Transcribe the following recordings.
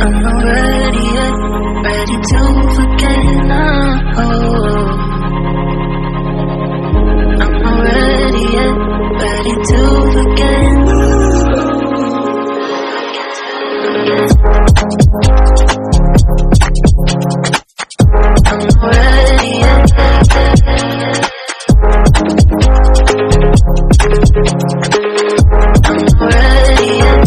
I'm not ready yet, ready to forget now. I'm not ready yet, ready to forget I'm not ready yet. I'm not ready yet.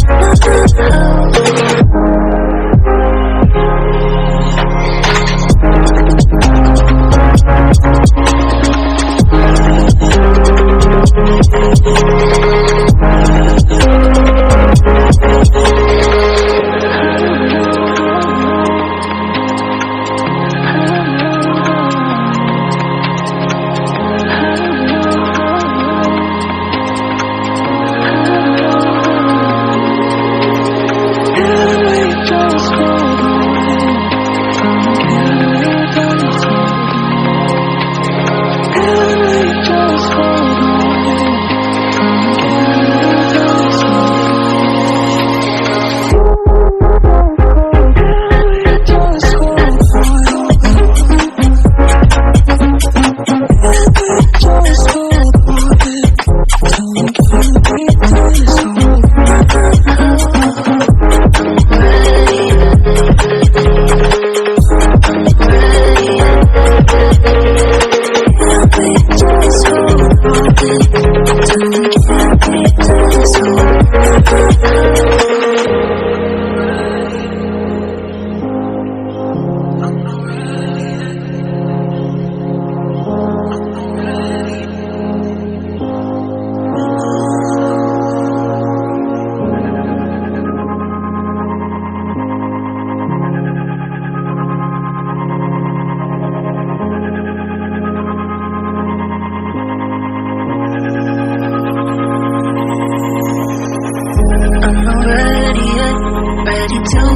I'm not ready yet, ready to